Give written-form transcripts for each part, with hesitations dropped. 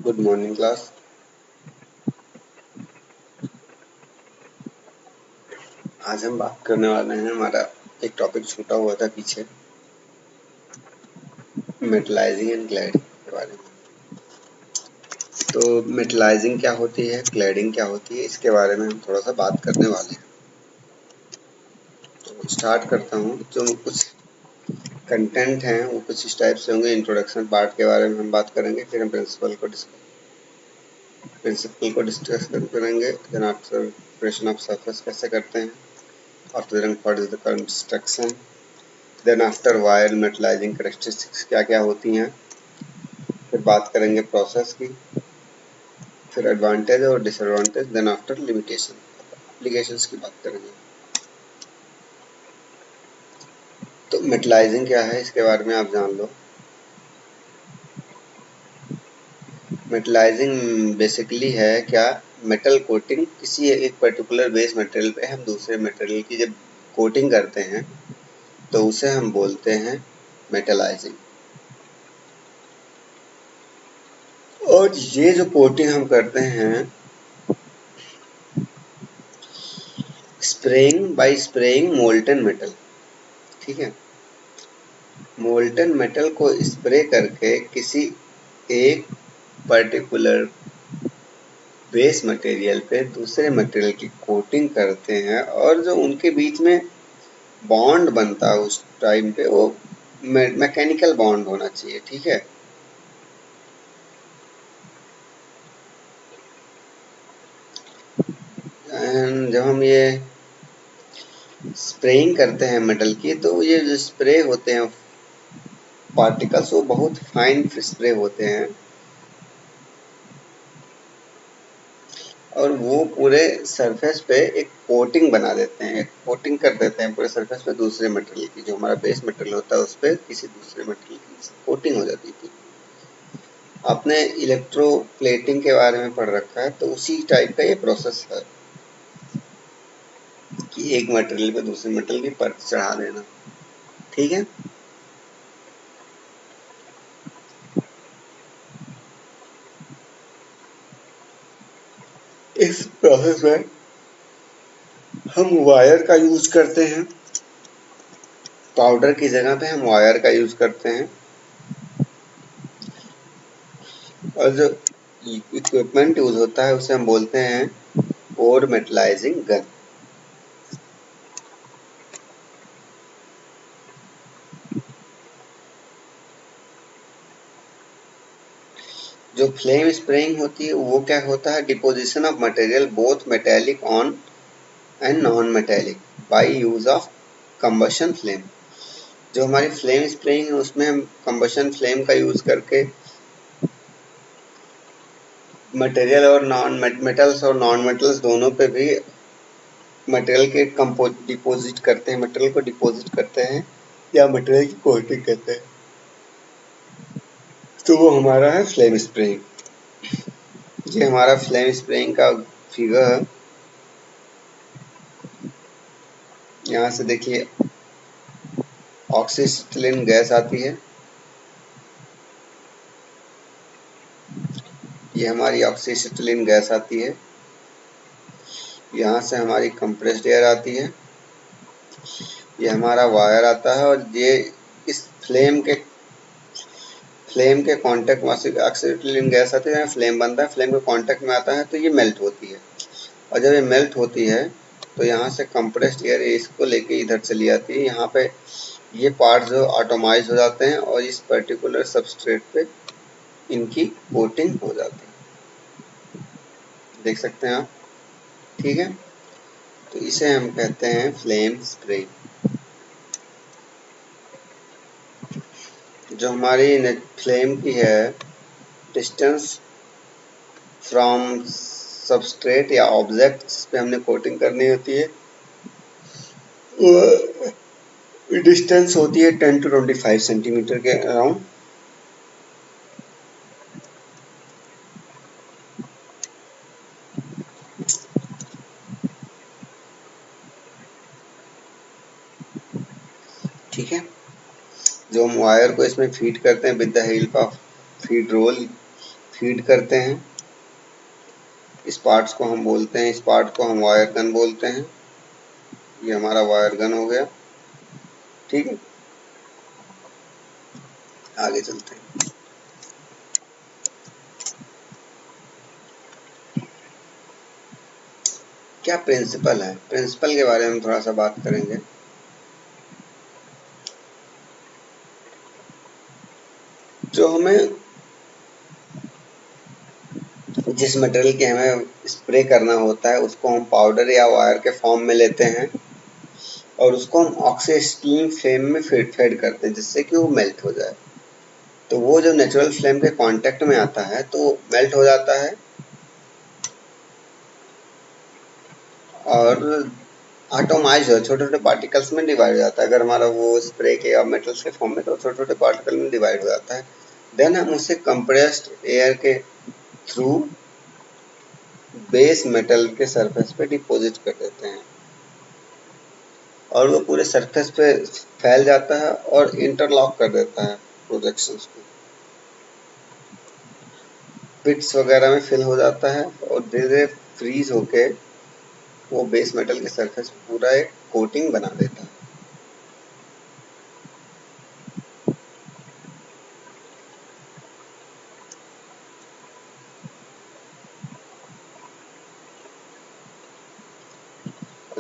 Good morning class. आज हम बात करने वाले हैं, हमारा एक टॉपिक छूटा हुआ था पीछे, मेटलाइजिंग एंड क्लैडिंग के बारे में। तो मेटलाइजिंग क्या होती है, क्लैडिंग क्या होती है, इसके बारे में हम थोड़ा सा बात करने वाले हैं। तो स्टार्ट करता हूँ। जो कुछ कंटेंट हैं वो कुछ इस टाइप से होंगे। इंट्रोडक्शन पार्ट के बारे में हम बात करेंगे, फिर हम प्रिंसिपल को डिस्कस करेंगे। Then after preparation of surface कैसे करते हैं, after then what is the construction, then after wire metallizing characteristics क्या क्या होती हैं, फिर बात करेंगे प्रोसेस की, फिर एडवांटेज और disadvantage, then after limitation applications की बात करेंगे। तो मेटलाइजिंग क्या है इसके बारे में आप जान लो। मेटलाइजिंग बेसिकली है क्या, मेटल कोटिंग। किसी एक पर्टिकुलर बेस मटेरियल पे हम दूसरे मटेरियल की जब कोटिंग करते हैं तो उसे हम बोलते हैं मेटलाइजिंग। और ये जो कोटिंग हम करते हैं spraying bye spraying molten metal, ठीक है। मोल्टन मेटल को स्प्रे करके किसी एक पर्टिकुलर बेस मटेरियल पे दूसरे मटेरियल की कोटिंग करते हैं, और जो उनके बीच में बॉन्ड बनता है उस टाइम पे वो मैकेनिकल बॉन्ड होना चाहिए, ठीक है। एंड जब हम ये स्प्रेइंग करते हैं मेटल की, तो ये जो स्प्रे होते हैं पार्टिकल्स, वो बहुत फाइन स्प्रे होते हैं और वो पूरे सरफेस पे एक कोटिंग बना देते हैं, एक कोटिंग कर देते हैं पूरे सरफेस पे दूसरे मटेरियल की। जो हमारा बेस मटेरियल होता है उस पर किसी दूसरे मटेरियल की कोटिंग हो जाती थी। आपने इलेक्ट्रोप्लेटिंग के बारे में पढ़ रखा है, तो उसी टाइप का ये प्रोसेस है कि एक मटेरियल पे दूसरे मटेरियल की परत चढ़ा देना, ठीक है। इस प्रोसेस में हम वायर का यूज करते हैं। पाउडर की जगह पे हम वायर का यूज करते हैं। और जो इक्विपमेंट यूज होता है उसे हम बोलते हैं ओर मेटलाइजिंग गन। जो फ्लेम स्प्रेइंग होती है वो क्या होता है, deposition of material both metallic on and non metallic by use of combustion flame. जो हमारी फ्लेम स्प्रेइंग है उसमें हम कंबशन फ्लेम का यूज करके मटेरियल और नॉन मेटल्स और नॉन मेटल्स दोनों पे भी मटेरियल के डिपोजिट करते हैं, मटेरियल को डिपोजिट करते हैं या मटेरियल की कोटिंग करते हैं, तो वो हमारा है फ्लेम स्प्रेइंग। ये हमारा फ्लेम स्प्रेइंग का फिगर है। यहाँ से देखिए ऑक्सीसिटिलीन गैस आती है, ये हमारी ऑक्सीसिटिलीन गैस आती है। यहाँ से हमारी कंप्रेस्ड एयर आती है, ये हमारा वायर आता है, और ये इस फ्लेम के कांटेक्ट में ऑक्सीसिटिलीन गैस आती है, फ्लेम बनता है, फ्लेम के कांटेक्ट में आता है तो ये मेल्ट होती है। और जब ये मेल्ट होती है तो यहाँ से कंप्रेस्ड एयर इसको लेके इधर चली जाती है। यहाँ पे ये पार्ट जो ऑटोमाइज हो जाते हैं और इस पर्टिकुलर सबस्ट्रेट पे इनकी कोटिंग हो जाती है, देख सकते हैं आप, ठीक है। तो इसे हम कहते हैं फ्लेम स्प्रे। जो हमारी फ्लेम की है, डिस्टेंस फ्रॉम सबस्ट्रेट या ऑब्जेक्ट्स पे हमने कोटिंग करनी होती है, डिस्टेंस होती है 10 to 25 सेंटीमीटर के अराउंड। ठीक है। जो हम वायर को इसमें फीड करते हैं with the help of feed roll, feed करते हैं। इस पार्ट्स को हम बोलते हैं, इस पार्ट को हम वायर गन बोलते हैं। ये हमारा वायर गन हो गया, ठीक है। आगे चलते हैं। क्या प्रिंसिपल है, प्रिंसिपल के बारे में थोड़ा सा बात करेंगे। जो हमें जिस मटेरियल के हमें स्प्रे करना होता है उसको हम पाउडर या वायर के फॉर्म में लेते हैं और उसको हम ऑक्सी स्टीम फ्लेम में फेड करते हैं जिससे कि वो मेल्ट हो जाए। तो वो जब नेचुरल फ्लेम के कांटेक्ट में आता है तो मेल्ट हो जाता है और एटमाइज हो, छोटे छोटे पार्टिकल्स में डिवाइड हो जाता है। अगर हमारा वो स्प्रे के या मेटल्स के फॉर्म में तो छोटे छोटे पार्टिकल में डिवाइड हो जाता है। देन हम उसे कंप्रेस्ड एयर के थ्रू बेस मेटल के सरफेस पे डिपॉजिट कर देते हैं और वो पूरे सरफेस पे फैल जाता है और इंटरलॉक कर देता है प्रोजेक्शंस को। पिट्स वगैरह में फिल हो जाता है और धीरे धीरे फ्रीज होके वो बेस मेटल के सरफेस पे पूरा एक कोटिंग बना देता है।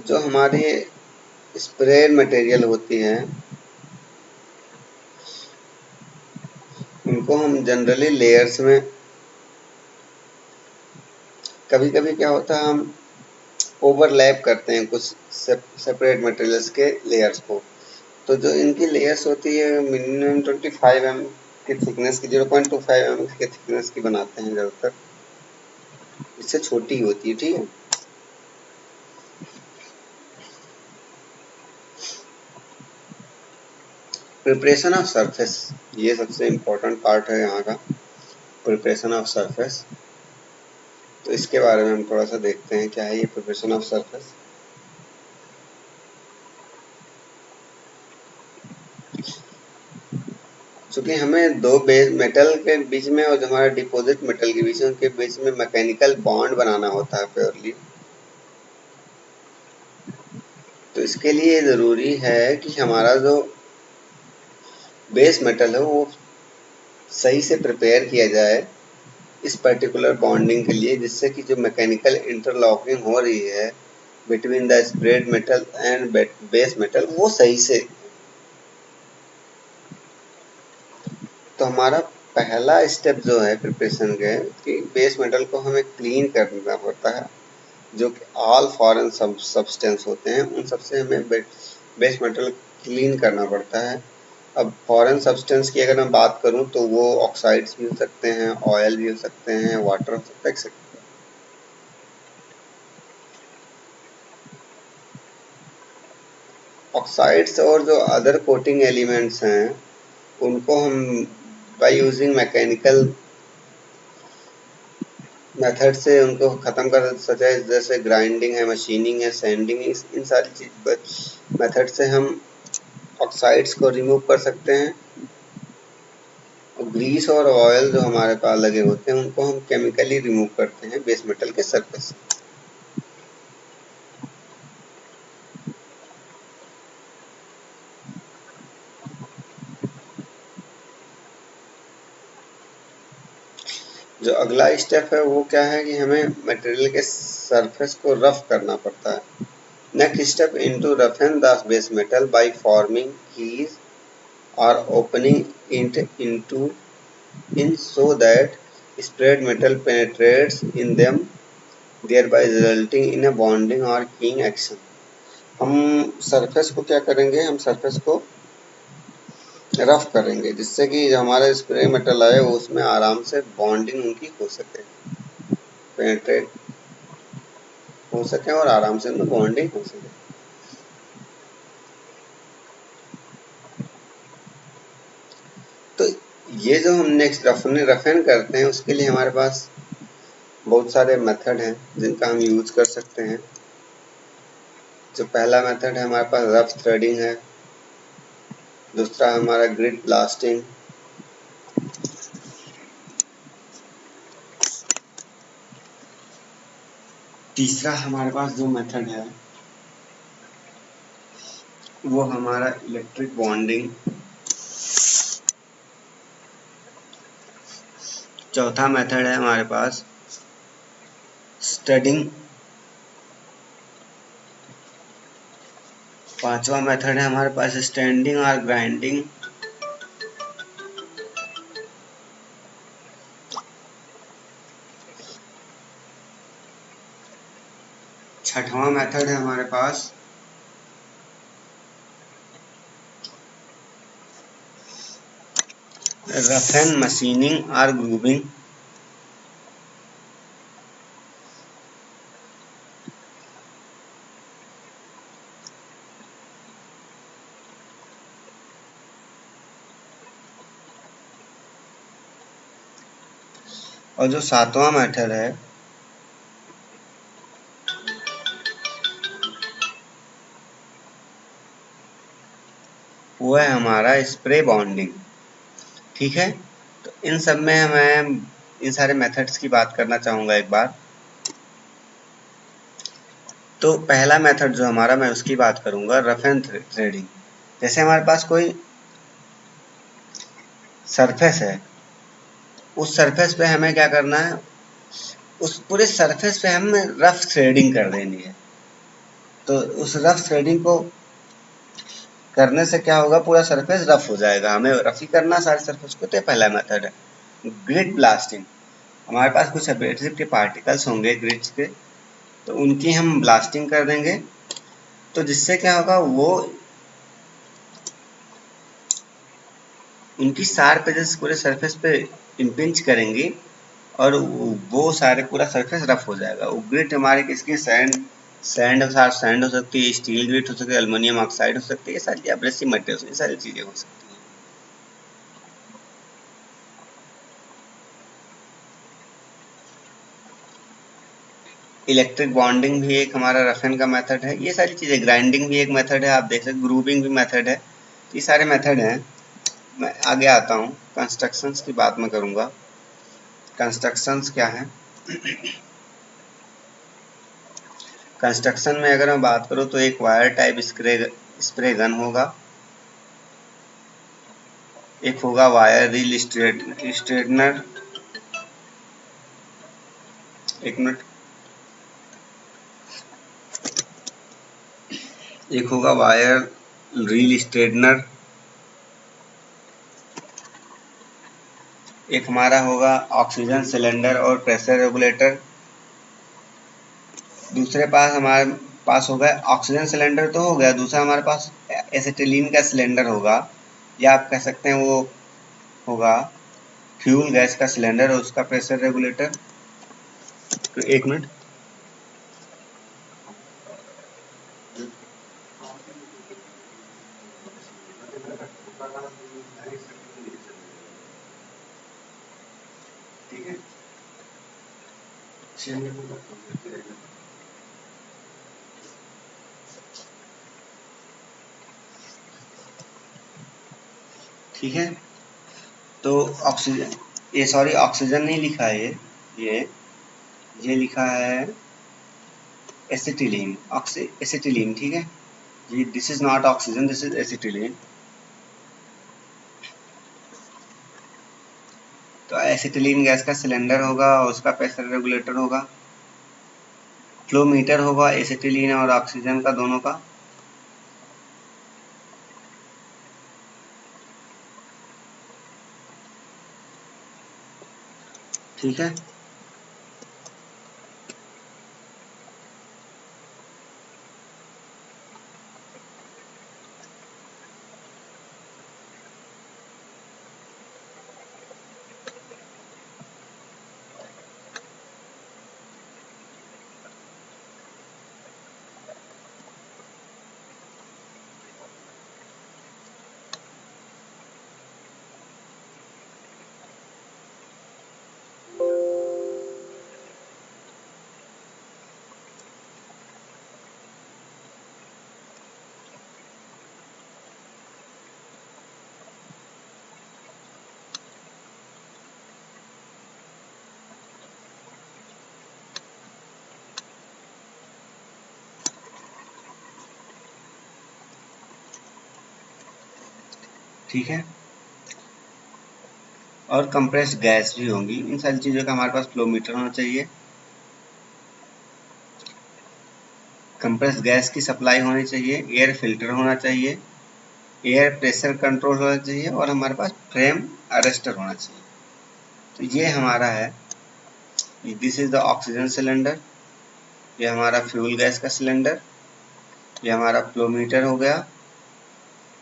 जो हमारी स्प्रे मटेरियल होती है उनको हम जनरली लेयर्स में, कभी कभी क्या होता है हम ओवरलैप करते हैं कुछ सेपरेट मटेरियल्स के लेयर्स को। तो जो इनकी लेयर्स होती है मिनिमम 25 mm की थिकनेस की, 0.25 mm की थिकनेस की बनाते हैं ज़्यादातर, इससे छोटी होती है, ठीक है। प्रिपरेशन ऑफ सरफेस, ये सबसे इम्पोर्टेंट पार्ट है यहाँ का, प्रिपरेशन ऑफ सरफेस। तो इसके बारे में हम थोड़ा सा देखते हैं क्या है ये प्रिपरेशन ऑफ सरफेस। चूंकि हमें दो बेस मेटल के बीच में और जो हमारा डिपॉजिट मेटल के बीच में, उनके बीच में मैकेनिकल बॉन्ड बनाना होता है प्योरली, तो इसके लिए ज़रूरी है कि हमारा जो बेस मेटल है वो सही से प्रिपेयर किया जाए इस पर्टिकुलर बॉन्डिंग के लिए, जिससे कि जो मैकेनिकल इंटरलॉकिंग हो रही है between the spread metal and base metal वो सही से। तो हमारा पहला स्टेप जो है प्रिपरेशन के, कि बेस मेटल को हमें क्लीन करना पड़ता है। जो कि ऑल फॉरेन सब्सटेंस होते हैं उन सबसे हमें बेस मेटल क्लीन करना पड़ता है। अब फॉरेन सब्सटेंस की अगर मैं बात करूं तो वो ऑक्साइड्स भी हो सकते हैं, ऑयल भी हो सकते हैं, वाटर हो सकता है। ऑक्साइड्स और जो अदर कोटिंग एलिमेंट्स हैं उनको हम बाय यूजिंग मैकेनिकल मेथड से उनको ख़त्म कर सकते हैं, जैसे ग्राइंडिंग है, मशीनिंग है, सैंडिंग है, इन सारी चीज मेथड से हम ऑक्साइड्स को रिमूव कर सकते हैं। और ग्रीस और ऑयल जो हमारे पास लगे होते हैं उनको हम केमिकली रिमूव करते हैं बेस मेटल के सरफेस से। जो अगला स्टेप है वो क्या है कि हमें मटेरियल के सरफेस को रफ करना पड़ता है। Next step into roughen the base metal by forming keys or opening it into in so that spread metal penetrates in them, thereby resulting in a bonding or keying action। हम surface को क्या करेंगे, हम surface को rough करेंगे जिससे कि जो हमारा स्प्रे मेटल है वो उसमें आराम से बॉन्डिंग उनकी हो सके, पेनेट्रेट हो सके और आराम से उनमें बॉन्डिंग हो सके। तो ये जो हम नेक्स्ट रफन करते हैं उसके लिए हमारे पास बहुत सारे मेथड हैं जिनका हम यूज कर सकते हैं। जो पहला मेथड है हमारे पास रफ थ्रेडिंग है, दूसरा हमारा ग्रिड ब्लास्टिंग, तीसरा हमारे पास जो मेथड है वो हमारा इलेक्ट्रिक बॉन्डिंग। चौथा मेथड है हमारे पास स्टडिंग। पांचवा मेथड है हमारे पास स्टैंडिंग और ग्राइंडिंग। छठवां मेथड है हमारे पास रफ एंड मशीनिंग और ग्रूविंग। और जो सातवां मेथड है वो है हमारा स्प्रे बॉन्डिंग। ठीक है, तो इन सब में मैं इन सारे मेथड्स की बात करना चाहूँगा एक बार। तो पहला मेथड जो हमारा, मैं उसकी बात करूँगा, रफ एंड थ्रेडिंग। जैसे हमारे पास कोई सरफेस है, उस सरफेस पे हमें क्या करना है, उस पूरे सरफेस पे हमें रफ थ्रेडिंग कर देनी है। तो उस रफ थ्रेडिंग को करने से क्या होगा, पूरा सरफेस रफ हो जाएगा। हमें रफ ही करना सारे सरफेस को। तो पहला मेथड है ग्रिड ब्लास्टिंग। हमारे पास कुछ एब्रेसिव के पार्टिकल्स होंगे ग्रिड्स के, तो उनकी हम ब्लास्टिंग कर देंगे। तो जिससे क्या होगा, वो उनकी शार्प एजेस पूरे सरफेस पे इम्पिंच करेंगी और वो सारे पूरा सरफेस रफ हो जाएगा। वो ग्रिड हमारे किसकी, सैंड हो सकती है, स्टील ग्रिड हो सकती है, एल्युमिनियम ऑक्साइड हो सकती है, ये सारी एब्रेसिव मटेरियल, ये सारी चीजें हो सकती है। इलेक्ट्रिक बॉन्डिंग भी एक हमारा रफेन का मेथड है। ये सारी चीजें, ग्राइंडिंग भी एक मेथड है, आप देख सकते, ग्रूविंग भी मेथड है। ये सारे मेथड हैं। मैं आगे आता हूँ, कंस्ट्रक्शंस की बात मैं करूँगा। कंस्ट्रक्शंस क्या है, कंस्ट्रक्शन में अगर मैं बात करूँ तो एक वायर टाइप स्प्रे गन होगा, एक होगा वायर रील स्ट्रेटनर, एक मिनट, एक होगा वायर रील स्ट्रेटनर, एक हमारा होगा ऑक्सीजन सिलेंडर और प्रेशर रेगुलेटर। दूसरे पास हमारे पास होगा ऑक्सीजन सिलेंडर तो हो गया, दूसरा हमारे पास एसिटिलीन का सिलेंडर होगा, या आप कह सकते हैं वो होगा फ्यूल गैस का सिलेंडर और उसका प्रेशर रेगुलेटर। तो एक मिनट, ठीक है, ठीक है। तो ऑक्सीजन, ये सॉरी ऑक्सीजन नहीं लिखा है, ये लिखा है एसिटिलीन, एसिटिलीन, ठीक है। ये this is not oxygen, this is acetylene. तो एसिटिलीन गैस का सिलेंडर होगा और उसका प्रेशर रेगुलेटर होगा। फ्लो मीटर होगा एसिटिलीन और ऑक्सीजन का दोनों का। ठीक है, ठीक है। और कंप्रेस्ड गैस भी होंगी। इन सारी चीज़ों का हमारे पास फ्लो मीटर होना चाहिए। कंप्रेस्ड गैस की सप्लाई होनी चाहिए, एयर फिल्टर होना चाहिए, एयर प्रेशर कंट्रोल होना चाहिए और हमारे पास फ्रेम अरेस्टर होना चाहिए। तो ये हमारा है, this is the oxygen cylinder, ये हमारा फ्यूल गैस का सिलेंडर, ये हमारा फ्लो मीटर हो गया,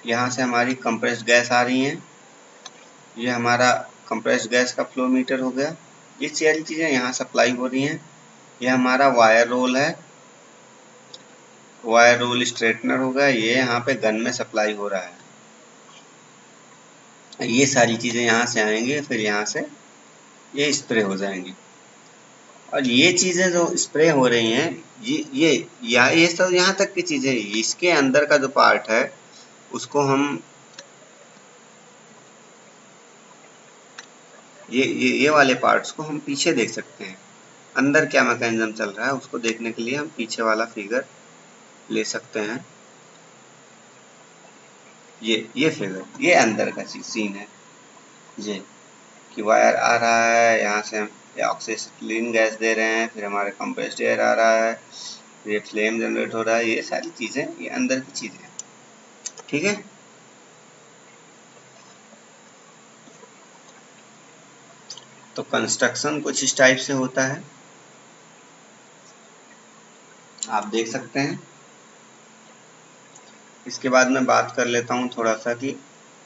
यहाँ से हमारी कंप्रेस्ड गैस आ रही है, ये हमारा कंप्रेस्ड गैस का फ्लो मीटर हो गया। ये सारी चीज़ें यहाँ सप्लाई हो रही हैं। ये हमारा वायर रोल है, वायर रोल स्ट्रेटनर हो गया, ये यहाँ पे गन में सप्लाई हो रहा है। ये सारी चीज़ें यहाँ से आएंगी, फिर यहाँ से ये स्प्रे हो जाएंगी। और ये चीज़ें जो स्प्रे हो रही हैं, ये सब यहाँ तक की चीज़ें, इसके अंदर का जो पार्ट है उसको हम ये वाले पार्ट्स को हम पीछे देख सकते हैं। अंदर क्या मैकेनिज्म चल रहा है उसको देखने के लिए हम पीछे वाला फिगर ले सकते हैं। ये फिगर, ये अंदर का सीन है, ये कि वायर आ रहा है, यहाँ से हम ऑक्सीजन गैस दे रहे हैं, फिर हमारे कंप्रेस्ड एयर आ रहा है, ये फ्लेम जनरेट हो रहा है। ये सारी चीज़ें ये अंदर की चीज़ें हैं। ठीक है। तो कंस्ट्रक्शन कुछ इस टाइप से होता है, आप देख सकते हैं। इसके बाद मैं बात कर लेता हूँ थोड़ा सा कि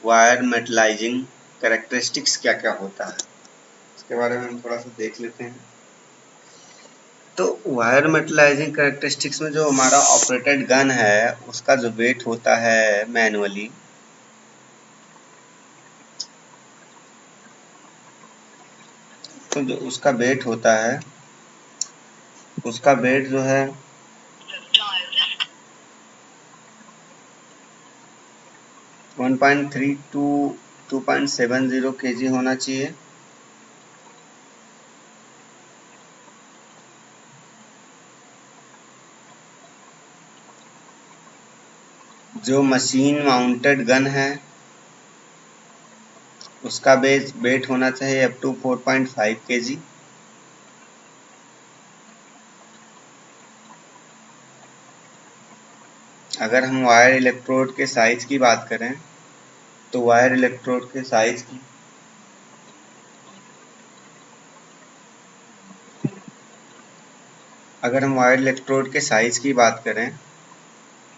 वायर मेटलाइजिंग कैरेक्टरिस्टिक्स क्या क्या होता है, इसके बारे में हम थोड़ा सा देख लेते हैं। तो वायर मेटलाइजिंग कैरेक्टरिस्टिक्स में जो हमारा ऑपरेटेड गन है उसका जो वेट होता है मैनुअली, तो जो उसका वेट होता है, उसका वेट जो है 1.3 to 2.70 kg होना चाहिए। जो मशीन माउंटेड गन है उसका वेट होना चाहिए अप टू 4.5 kg। अगर हम वायर इलेक्ट्रोड के साइज की बात करें तो वायर इलेक्ट्रोड के साइज की अगर हम वायर इलेक्ट्रोड के साइज की बात करें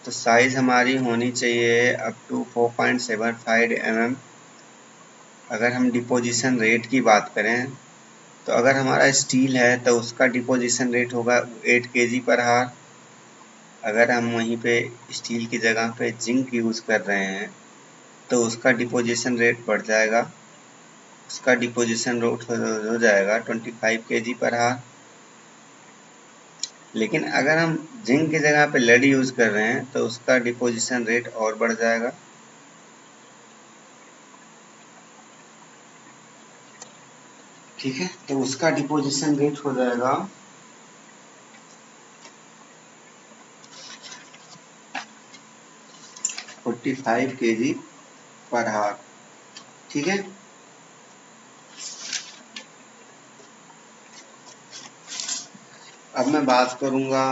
तो साइज हमारी होनी चाहिए अप टू 4.75 mm। अगर हम डिपोजिशन रेट की बात करें तो अगर हमारा स्टील है तो उसका डिपोजिशन रेट होगा 8 kg पर हार। अगर हम वहीं पे स्टील की जगह पे जिंक यूज़ कर रहे हैं तो उसका डिपोजिशन रेट बढ़ जाएगा, उसका डिपोजिशन रेट हो जाएगा 25 kg पर हार। लेकिन अगर हम जिंक की जगह पे लेड यूज़ कर रहे हैं तो उसका डिपोजिशन रेट और बढ़ जाएगा। ठीक है, तो उसका डिपोजिशन रेट हो जाएगा 45 kg पर हार। ठीक है। अब मैं बात करूंगा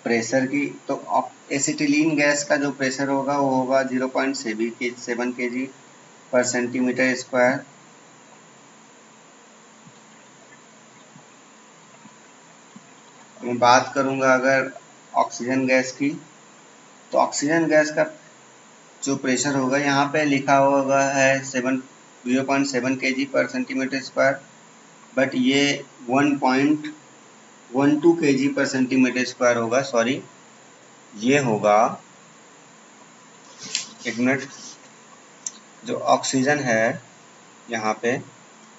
प्रेशर की। तो एसिटिलीन गैस का जो प्रेशर होगा वो होगा 0.7 kg पर सेंटीमीटर स्क्वायर। मैं बात करूंगा अगर ऑक्सीजन गैस की, तो ऑक्सीजन गैस का जो प्रेशर होगा यहाँ पे लिखा होगा है 0.7 kg पर सेंटीमीटर स्क्वायर, बट ये 1.12 kg पर सेंटीमीटर स्क्वायर होगा। सॉरी, ये होगा, एक मिनट, जो ऑक्सीजन है यहाँ पे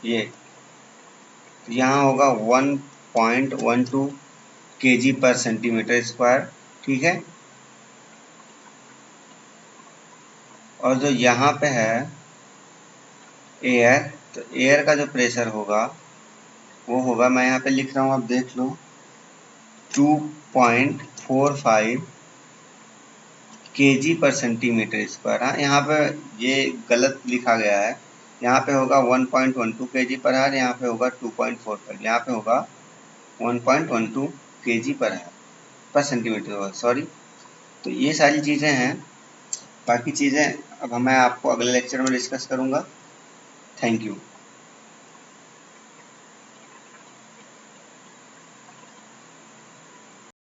ये यहाँ होगा 1.12 kg पर सेंटीमीटर स्क्वायर। ठीक है। और जो यहाँ पे है एयर, तो एयर का जो प्रेशर होगा वो होगा, मैं यहाँ पे लिख रहा हूँ, आप देख लो, 2.45 केजी पर सेंटीमीटर स्क्वायर। हाँ, यहाँ पे ये गलत लिखा गया है, यहाँ पे होगा 1.12 केजी पर हार, यहाँ पे होगा 2.45, यहाँ पे होगा 1.12 केजी पर सेंटीमीटर होगा, सॉरी। तो ये सारी चीज़ें हैं, बाकी चीज़ें अब मैं आपको अगले लेक्चर में डिस्कस करूँगा। Thank you.